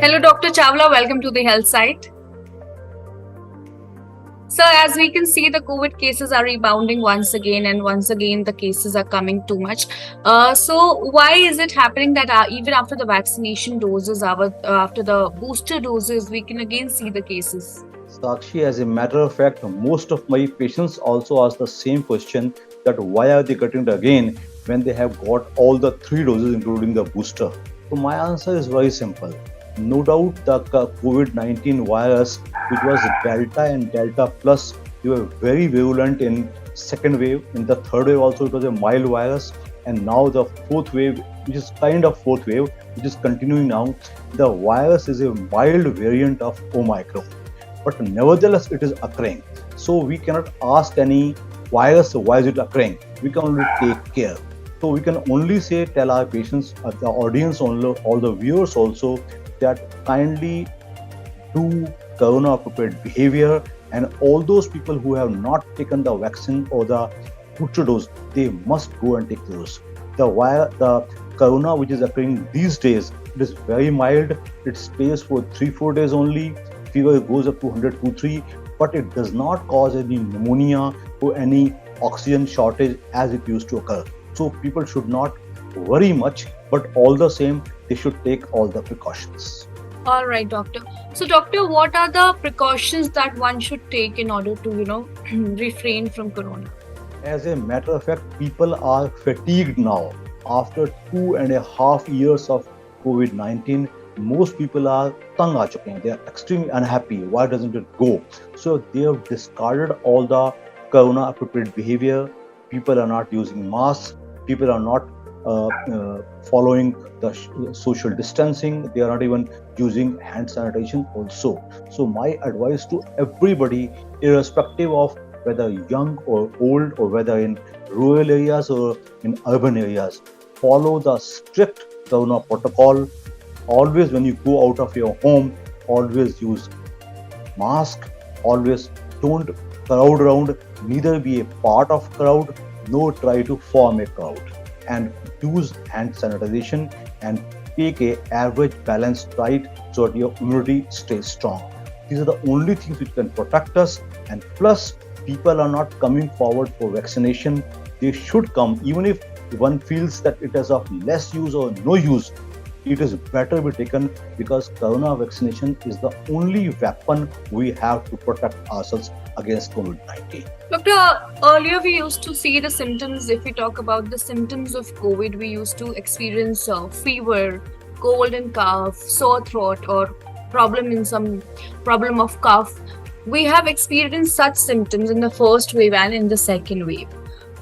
Hello, Dr. Chawla. Welcome to the Health Site. So, as we can see, the COVID cases are rebounding once again, and once again, the cases are coming too much. So, why is it happening that even after the vaccination doses, after the booster doses, we can again see the cases? Sakshi, as a matter of fact, most of my patients also ask the same question that why are they getting it again when they have got all the three doses, including the booster? So, my answer is very simple. No doubt the COVID 19 virus, which was Delta and Delta Plus, they were very virulent in second wave. In the third wave, also, it was a mild virus. And now the fourth wave, which is kind of fourth wave, which is continuing now, the virus is a mild variant of Omicron, but nevertheless it is occurring. So we cannot ask any virus why is it occurring. We can only take care. So we can only say, tell our patients, the audience, all the viewers also, that kindly do corona appropriate behavior, and all those people who have not taken the vaccine or the booster dose, they must go and take those. The corona which is occurring these days, it is very mild. It stays for 3-4 days only. Fever goes up to 100-3, but it does not cause any pneumonia or any oxygen shortage as it used to occur. So people should not worry much, but all the same, they should take all the precautions. All right, doctor. So, doctor, what are the precautions that one should take in order to, refrain from corona? As a matter of fact, people are fatigued now. After 2.5 years of COVID-19, most people are tang aa chuke hain. They are extremely unhappy. Why doesn't it go? So they have discarded all the corona appropriate behavior. People are not using masks. People are not following the social distancing. They are not even using hand sanitation also. So my advice to everybody, irrespective of whether young or old, or whether in rural areas or in urban areas, follow the strict corona protocol. Always when you go out of your home, always use mask. Always don't crowd around, neither be a part of crowd, nor try to form a crowd. And use hand sanitization and take a average balanced diet so that your immunity stays strong. These are the only things which can protect us. And plus, people are not coming forward for vaccination. They should come, even if one feels that it is of less use or no use. It is better be taken, because corona vaccination is the only weapon we have to protect ourselves against COVID-19. Doctor, earlier we used to see the symptoms. If we talk about the symptoms of COVID, we used to experience fever, cold and cough, sore throat, or problem of cough. We have experienced such symptoms in the first wave and in the second wave.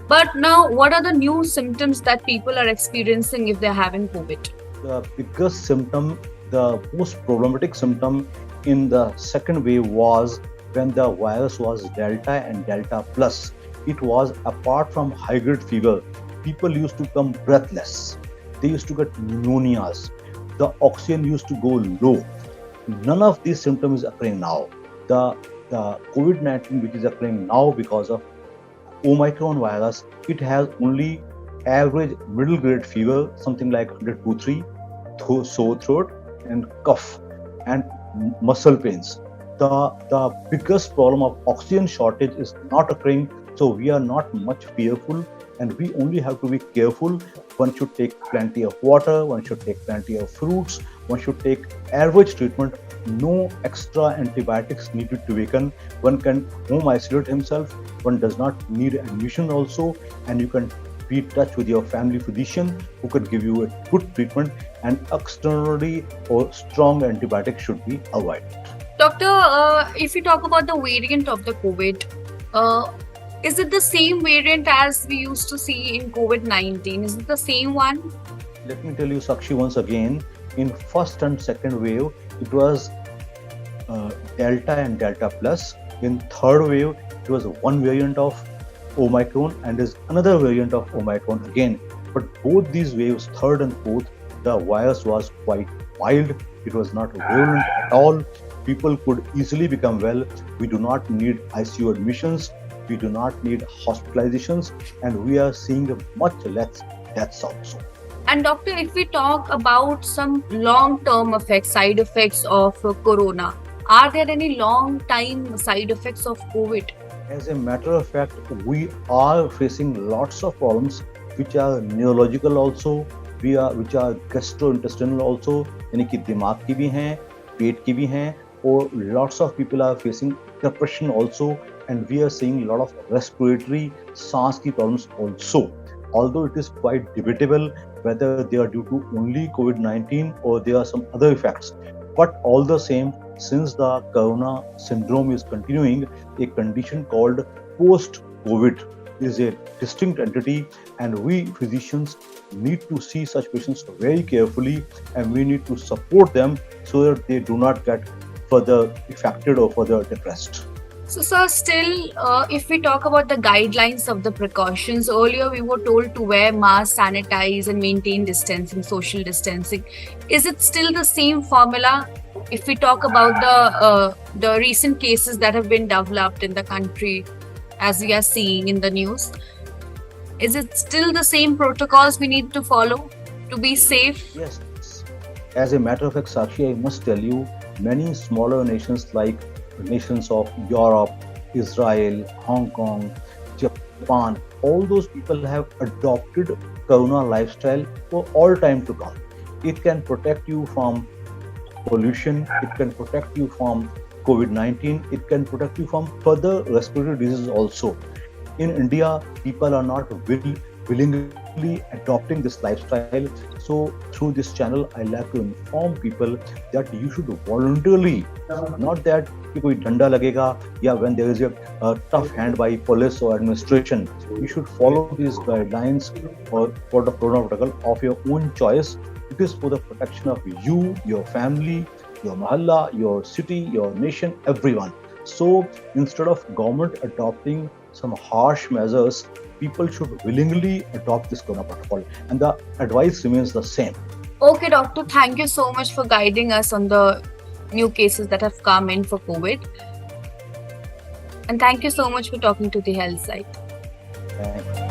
But now, what are the new symptoms that people are experiencing if they're having COVID? The biggest symptom, the most problematic symptom in the second wave was when the virus was Delta and Delta Plus. It was, apart from high grade fever, people used to become breathless. They used to get pneumonias. The oxygen used to go low. None of these symptoms is occurring now. The COVID-19 which is occurring now because of Omicron virus, it has only average middle grade fever, something like 100-3, sore throat and cough and muscle pains. The biggest problem of oxygen shortage is not occurring, so we are not much fearful, and we only have to be careful. One should take plenty of water, one should take plenty of fruits, one should take average treatment. No extra antibiotics needed to be taken. One can home isolate himself. One does not need admission also, and you can be in touch with your family physician who could give you a good treatment, and externally or strong antibiotics should be avoided. Doctor, if you talk about the variant of the COVID, is it the same variant as we used to see in COVID-19? Is it the same one? Let me tell you, Sakshi, once again, in first and second wave, it was Delta and Delta Plus. In third wave, it was one variant of Omicron and is another variant of Omicron again. But both these waves, third and fourth, the virus was quite mild. It was not virulent at all. People could easily become well. We do not need ICU admissions. We do not need hospitalizations, and we are seeing much less deaths also. And doctor, if we talk about some long-term effects, side effects of corona, are there any long-time side effects of COVID? As a matter of fact, we are facing lots of problems which are neurological also, which are gastrointestinal also, यानी कि दिमाग की भी हैं, पेट की भी हैं, और lots of people are facing depression also, and we are seeing a lot of respiratory सांस की problems also. Although it is quite debatable whether they are due to only COVID-19 or there are some other effects, but all the same, since the corona syndrome is continuing, a condition called post-COVID is a distinct entity, and we physicians need to see such patients very carefully, and we need to support them so that they do not get further affected or further depressed. So, sir, still, if we talk about the guidelines of the precautions, earlier we were told to wear mask, sanitize, and maintain distancing, social distancing. Is it still the same formula? If we talk about the recent cases that have been developed in the country, as we are seeing in the news, is it still the same protocols we need to follow to be safe? Yes. As a matter of fact, Sakshi, I must tell you, many smaller nations like nations of Europe, Israel, Hong Kong, Japan, all those people have adopted corona lifestyle for all time to come. It can protect you from pollution, it can protect you from COVID-19, it can protect you from further respiratory diseases also. In India, people are not willingly adopting this lifestyle. So through this channel, I like to inform people that you should voluntarily, not that कोई डंडा लगेगा या when there is a tough hand by police or administration, you should follow these guidelines for the corona protocol of your own choice. It is for the protection of you, your family, your mahalla, your city, your nation, everyone. So instead of government adopting some harsh measures, people should willingly adopt this corona protocol, and the advice remains the same. Okay, doctor, thank you so much for guiding us on the new cases that have come in for COVID. And thank you so much for talking to the Health Site. Thank you.